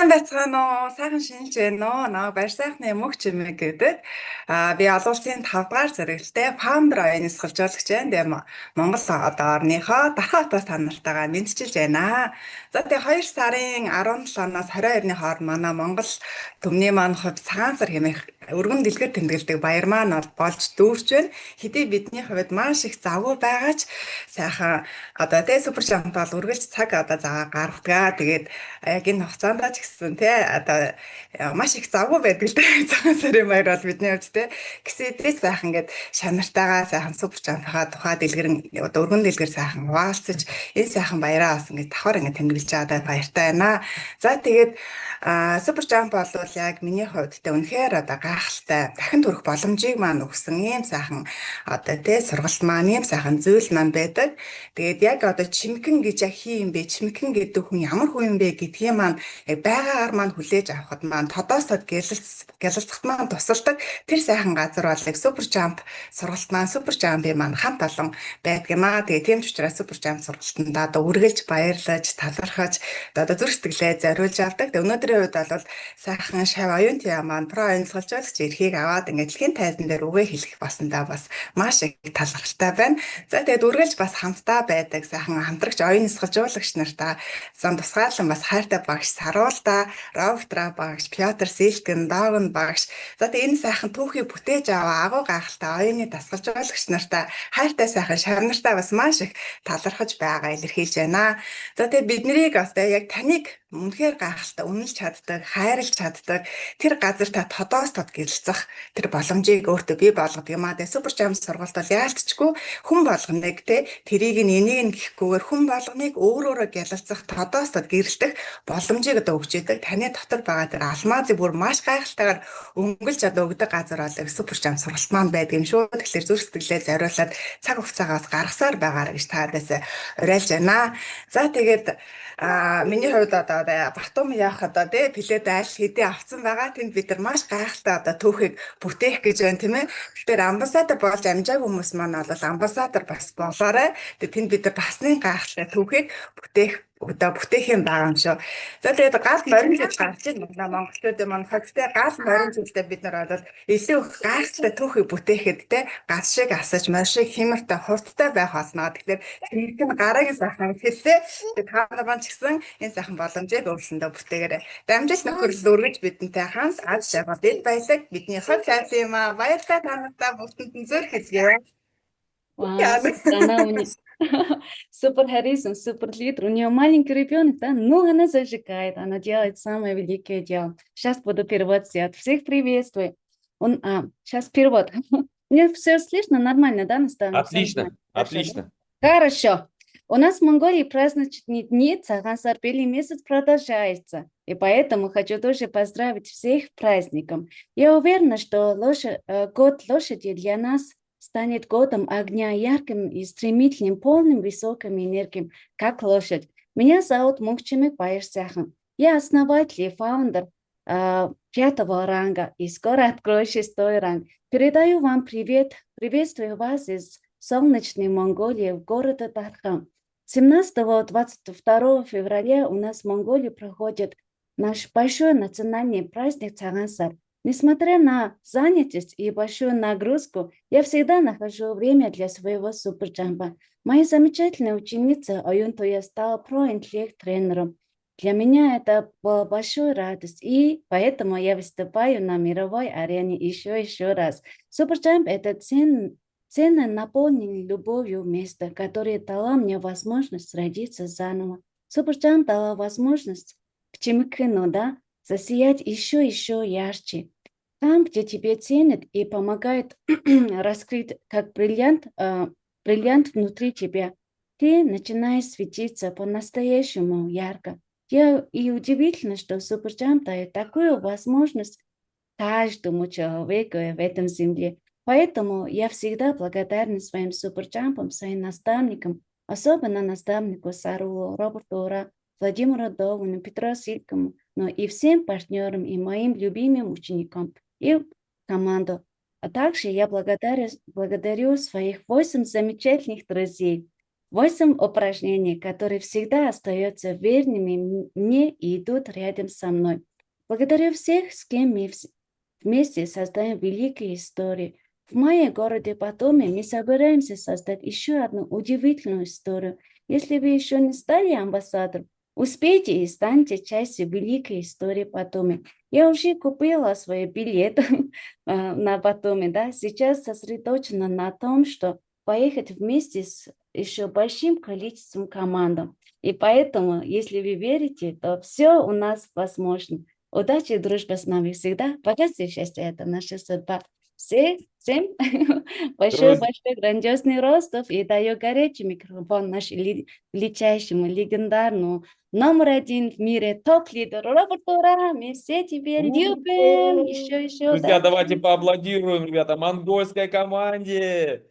Байцгаана уу, сайхан шинжилж байна уу? Наа баяр сайхны мөнх чимэг гэдэг. Би олон улсын 5 дугаар зэрэгтэй фаундер оюун нисгэлжуулагч байна. Тэгээ Монгол одоо орныхоо Дархан хотоос та нартайгаа мэдчилж байна. За тэгээ 2 сарын 17-наас 22-ны хооронд манай Монгол төмний маань хувьд цагаан сар хэмээх өргөн дэлгэр тэмдэглэдэг баяр маань болж дүүрч байна. Хэдий бидний хувьд маш их завгүй байгаач сайхан одоо тэгээ супер жамп бол үргэлж цаг одоо заа гаргадаг. Тэгээд яг энэ хугацаанд ч гэсэн тий одоо маш их завгүй байдаг л дээ. Цагаан сарын баяр бол бидний хувьд тий гэсэн эдрийг сайхан ингээд шанартайгаа сайхан супер жампаа тухай дэлгэрэн одоо өргөн дэлгэр сайхан хуваалцаж энэ сайхан баяраа бас ингээд давхар ингээд тэмдэглэж байгаа баяртай байна. За тэгээд супер жамп бол яг миний хувьд тэ үнэхээр одоо гайхалтай дахин төрөх боломжийг маань өгсөн ийм сайхан одоо тэ сургалт маань ийм сайхан зүйл маань байдаг. Тэгээд яг одоо чимхэн гэж яг хий юм бэ? Чимхэн гэдэг хүн ямар хүн юм бэ гэдгийг маань яг байгаагаар маань хүлээж авахд маань тодоостод гялалцахт маань тусалдаг тэр сайхан газар бол яг супер жамп сургалт маань супер жампын маань хамт олон байдаг юм аа. Тэгээд тийм ч учраас супер жамп сургалтанд одоо үргэлж баярлаж талархаж одоо зүрх сэтгэлээ зориулж авдаг. Тэгээд өнөөдрийн хувьд бол сайхан шав оюун тяа маань про онцгойжуулагч эрхийг аваад ингээд дэлхийн тайзан дээр үгээ хэлэх басандаа бас маш их талархалтай байна. За тэгээд үргэлж бас хамтдаа байдаг сайхан хамтрагч оюун нисгэлжуулагч нартаа зам тусгаарлан бас хайртай багш Саруулда, Рофтра багш, Пётр Силкэн, Догн багш. За тэгээд энэ сайхан түүхийг бүтээж аваа агуу гайхалтай оюуны дасгалжуулагч нартаа хайртай сайхан шав нартаа бас маш их талархаж байгаа илэрхийлж байна. За тэгээд биднийг бас яг таныг үнэхээр гайхалтай үнэлж чаддаг, хайрлж чаддаг тэр газар та тодоостод гялцах тэр боломжийг өөртөө бий болгодог юм аа. Тэгээ супер жамп сургалт бол яалтчгүй хүн болгоныг те тэрийг энийг гэхгүйгээр хүн болгоныг өөрөөрөө гялалцах тодоостод гэрэлтэх боломжийг одоо өгч идэг. Таны дотор байгаа тэр алмазыг бүр маш гайхалтайгаар өнгөлж одоо өгдөг газар бол супер жамп сургалт маань байдаг юм шүү. Тэгэхээр зүрх сэтгэлээ зориулаад цаг хугацаагаас гаргасаар байгаарай гэж таадаас уриалж байна. За тэгээд миний хувьд одоо Батум явах одоо тий плед айл хэдий авцсан байгаа. Тэнд бид нар маш гайхалтай одоо түүхийг бүтээх гэж байна тийм ээ. Тэгэхээр амбассадор болж амжаагүй хүмүүс маань бол амбассадор бас болоорой. Тэгээд тэнд бид нар басны гайхалтай түүхийг бүтээх юм байгаа юм шүү. За тэгээд гал морин гэж гарч ийн монголчуудын маань хогтой гал морин зүйлтэй бид нар бол илүү их гайхалтай түүхийг бүтээхэд те гал шиг асаж морь шиг хэмэртэй хурдтай байх болно. Тэгэхээр тэрийг гарагийн сайхан хэлээ. Тэгээд хаана маань ч гэсэн энэ сайхан боломжийг өөрсөндөө бүтээгээрэй. Дамжиж нөхөрлөл өргөж бидэнтэй хамт аз жаргал дэд баялаг бидний хог сайт юм аа. Баярлалаа та нартай бүгдэнд нь зөөр хэзээ. Супер Харрисон, супер лидер. У нее маленький ребенок, да? Ну, она зажигает, она делает самое великое дело. Сейчас буду перевод сделать. Всех приветствую. Сейчас перевод. Мне все слышно нормально, да, наставник? Отлично, отлично. Хорошо. У нас в Монголии праздничные дни, Цагаан сар белый месяц продолжается. И поэтому хочу тоже поздравить всех с праздником. Я уверена, что год лошади для нас станет годом огня, ярким и стремительным, полным высокой энергией, как лошадь. Меня зовут Мунхчимик Баяр Сайхан. Я основатель и фаундер 5-го ранга и скоро открою 6-й ранг. Передаю вам привет, приветствую вас из солнечной Монголии в городе Дархан. 17-22 февраля у нас в Монголии проходит наш большой национальный праздник Цагаан сар. Несмотря на занятость и большую нагрузку, я всегда нахожу время для своего суперджампа. Моя замечательная ученица Оюн Туя стала про-интеллект-тренером. Для меня это была большая радость, и поэтому я выступаю на мировой арене еще раз. Суперджамп – это ценное, наполненное любовью место, которое дало мне возможность родиться заново. Суперджамп дала возможность к Чимыкыну, да, засиять еще ярче. Там, где тебе ценят и помогают раскрыть как бриллиант внутри тебя, ты начинаешь светиться по-настоящему ярко. И удивительно, что суперджамп дает такую возможность каждому человеку в этом земле. Поэтому я всегда благодарна своим суперджампам, своим наставникам, особенно наставнику Сарулу, Роберту Ура, Владимиру Довгину, Петру Силькому, но и всем партнерам и моим любимым ученикам и команду. А также я благодарю своих 8 замечательных друзей. 8 упражнений, которые всегда остаются верными мне и идут рядом со мной. Благодарю всех, с кем мы вместе создаем великие истории. В моем городе Батуми мы собираемся создать еще одну удивительную историю. Если вы еще не стали амбассадором, успейте и станьте частью великой истории Батуми. Я уже купила свой билет на Батуми, да, сейчас сосредоточена на том, что поехать вместе с еще большим количеством команд. И поэтому, если вы верите, то все у нас возможно. Удачи и дружба с нами всегда. Богатство и счастье – это наша судьба. Всем большой-большой грандиозный ростов и даю горячий микрофон нашему величайшему, легендарному, номер один в мире, топ-лидеру Роберту Ура. Мы все теперь любим. Еще, Друзья, да. давайте поаплодируем, ребята, монгольской команде.